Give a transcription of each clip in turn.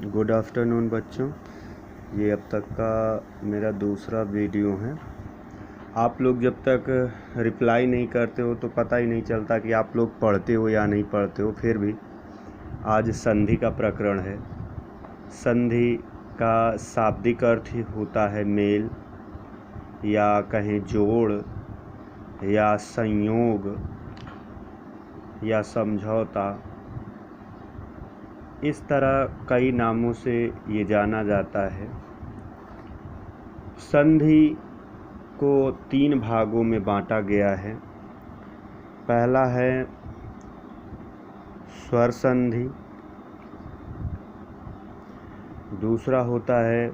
Good afternoon बच्चों। ये अब तक का मेरा दूसरा वीडियो है। आप लोग जब तक रिप्लाई नहीं करते हो तो पता ही नहीं चलता कि आप लोग पढ़ते हो या नहीं पढ़ते हो। फिर भी आज संधि का प्रकरण है। संधि का शाब्दिक अर्थ होता है मेल, या कहें जोड़, या संयोग, या समझौता। इस तरह कई नामों से ये जाना जाता है। संधि को 3 भागों में बांटा गया है। पहला है स्वर संधि, दूसरा होता है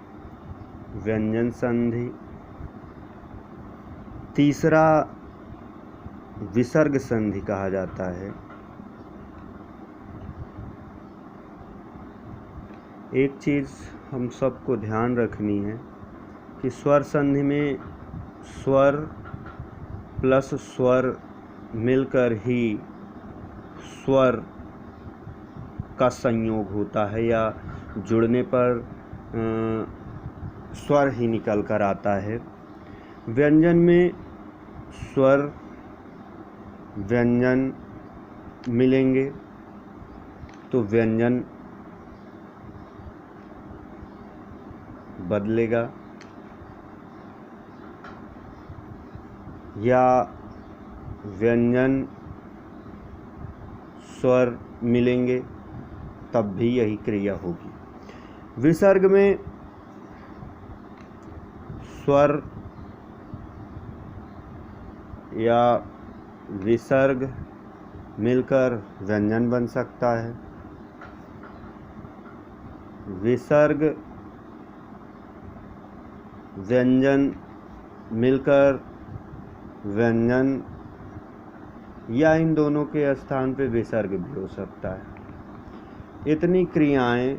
व्यंजन संधि, तीसरा विसर्ग संधि कहा जाता है। एक चीज़ हम सबको ध्यान रखनी है कि स्वर संधि में स्वर प्लस स्वर मिलकर ही स्वर का संयोग होता है, या जुड़ने पर स्वर ही निकल कर आता है। व्यंजन में स्वर व्यंजन मिलेंगे तो व्यंजन बदलेगा, या व्यंजन स्वर मिलेंगे तब भी यही क्रिया होगी। विसर्ग में स्वर या विसर्ग मिलकर व्यंजन बन सकता है। विसर्ग व्यंजन मिलकर व्यंजन, या इन दोनों के स्थान पे विसर्ग भी हो सकता है। इतनी क्रियाएं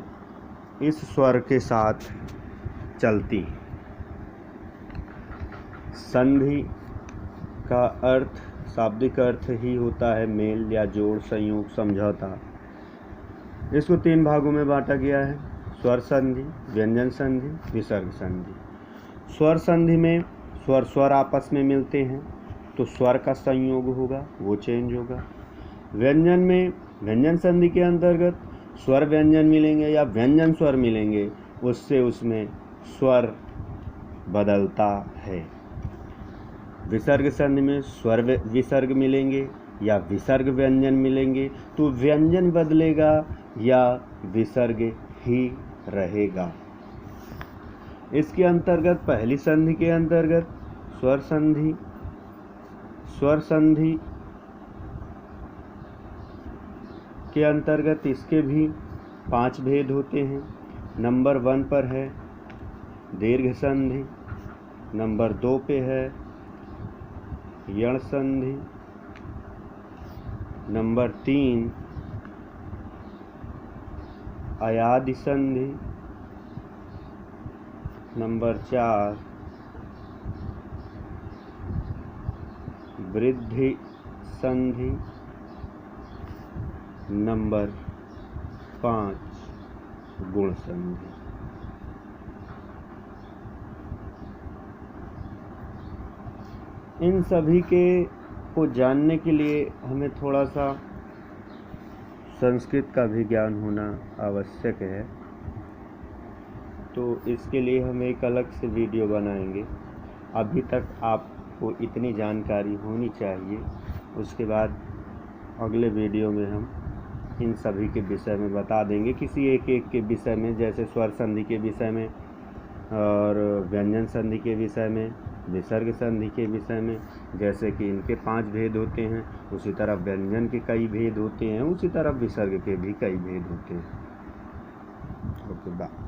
इस स्वर के साथ चलती। संधि का अर्थ शाब्दिक अर्थ ही होता है मेल या जोड़, संयोग, समझौता। इसको 3 भागों में बांटा गया है: स्वर संधि, व्यंजन संधि, विसर्ग संधि। स्वर संधि में स्वर स्वर आपस में मिलते हैं तो स्वर का संयोग होगा, वो चेंज होगा। व्यंजन में व्यंजन संधि के अंतर्गत स्वर व्यंजन मिलेंगे या व्यंजन स्वर मिलेंगे, उससे उसमें स्वर बदलता है। विसर्ग संधि में स्वर विसर्ग मिलेंगे या विसर्ग व्यंजन मिलेंगे तो व्यंजन बदलेगा या विसर्ग ही रहेगा। इसके अंतर्गत पहली संधि के अंतर्गत स्वर संधि। स्वर संधि के अंतर्गत इसके भी 5 भेद होते हैं। नंबर 1 पर है दीर्घ संधि, नंबर 2 पे है यण संधि, नंबर 3 अयादि संधि, नंबर 4 वृद्धि संधि, नंबर 5 गुण संधि। इन सभी को जानने के लिए हमें थोड़ा सा संस्कृत का भी ज्ञान होना आवश्यक है, तो इसके लिए हम एक अलग से वीडियो बनाएंगे। अभी तक आपको इतनी जानकारी होनी चाहिए, उसके बाद अगले वीडियो में हम इन सभी के विषय में बता देंगे, किसी एक के विषय में, जैसे स्वर संधि के विषय में, और व्यंजन संधि के विषय में, विसर्ग संधि के विषय में। जैसे कि इनके 5 भेद होते हैं, उसी तरह व्यंजन के कई भेद होते हैं, उसी तरह विसर्ग के भी कई भेद होते हैं। Okay, bye.